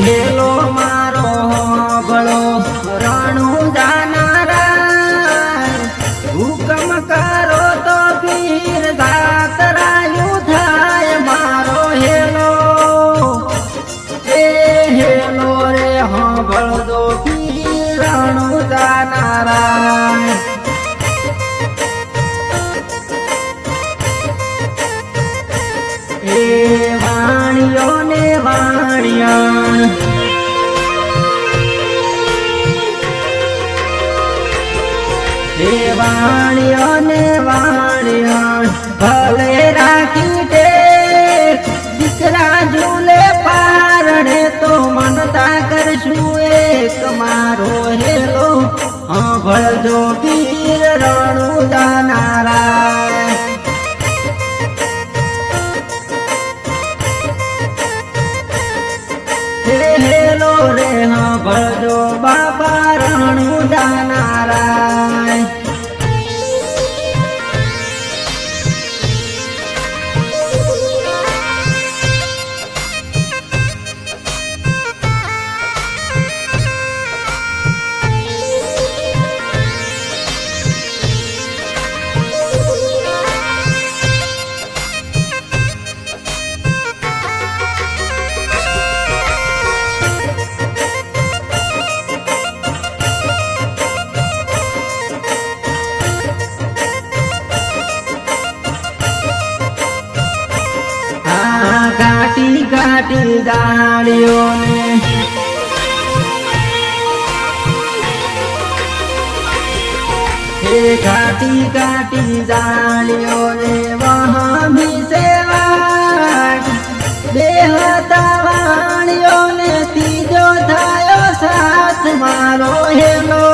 Hello મારો બળો રણું જાનારા હુકમ કરો તો પીર દાતરાયું થાય મારો હેલો હેલો રે બળદો પીર રણું જાનારા વાણિયો ને વાણિયા હે વાણિયો ને વાણિયા ભલે રાખી દે દીકરા ઝૂલે પારણે તો મનતા કરશું એક મારો હેલો ભળજો પીર રણું જાનારા હેલો રે ભળજો બાપા રણું જાનારા ઘાટી ઘાટી જાળીઓને હે ઘાટી ઘાટી જાળીઓને વહામી સેવા બેહતા વાણીઓને ત્રીજો થયો સાથ મારો હેલો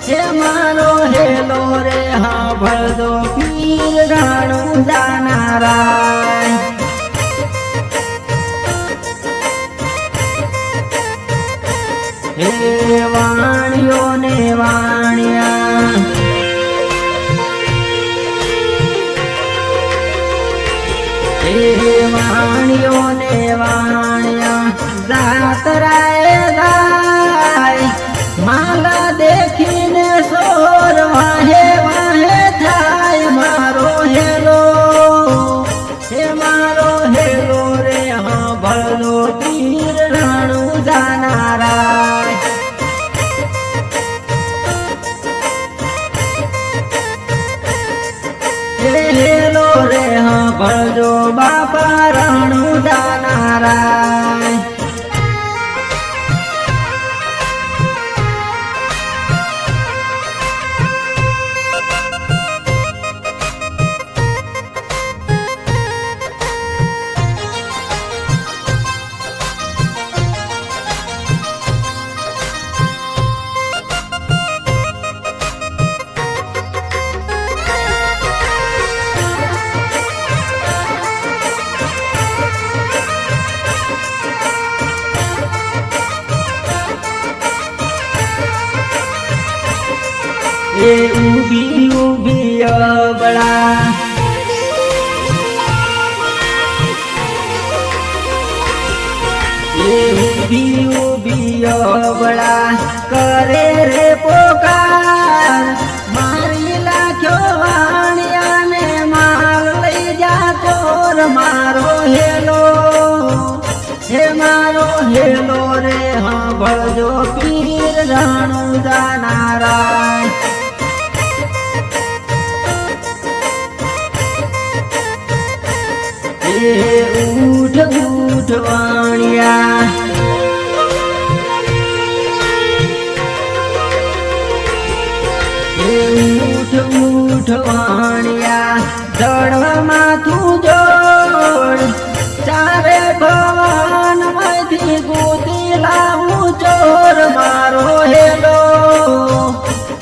હે મારો હેલો રે ભળદો પીર રણું જાનારા હે વાણિયો ને વાણિયા હે વાણિયો ને વાણિયા જાતરાએ જાય માલા દેખીને સોર વાહે વાહે થાય મારો હેલો હે મારો હેલો રે ભળદો પીર રણું જાનારા હેલો રે ભળજો બાપા રણું જાનારા એ ઊભી ઊભી અબળા એ ઊભી ઊભી અબળા કરે રે પોકાર મારી લાખ્યો વાણિયાને માલ લઈ જા ચોર મારો હેલો હે મારો હેલો રે ભળજો પીર રણું જાનારા ઉઠ ઉઠ વાણિયા ઉઠ ઉઠ વાણિયા દડવા માથું જોડ ચારે ભવન માંથી ગોતી લાવું ચોર મારો હેલો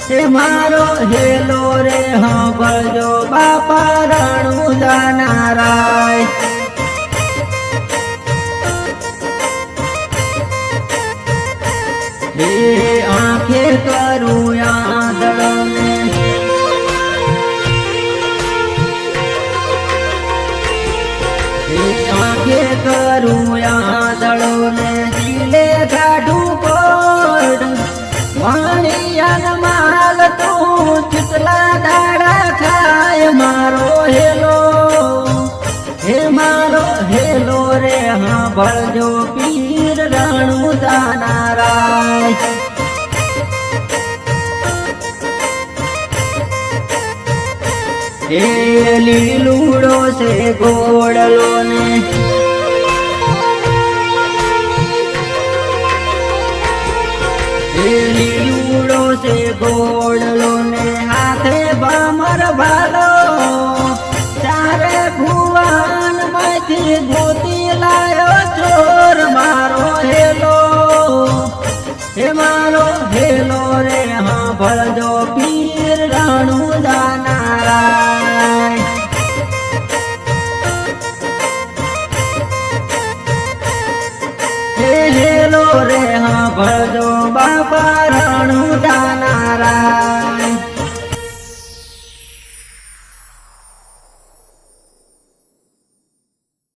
હે મારો હેલો રે ભળજો બાપા રણું જાનારા હે આંખે કરું આદળને હે આંખે કરું આદળને ભળજો પીર રણુદાના રાય. એ લીલુડો છે ઘોડલો ને લીલુડો છે ઘોડલો ને હાથે ભમર ભાલો ચારે ભુવન માંથી ગોતી લાયો ચોર મારો હેલો હે મારો હેલો રે હા ભળજો પીર રણુદાના રાય. હેલો રે હા ભળજો બાપા રણુદાના રાય.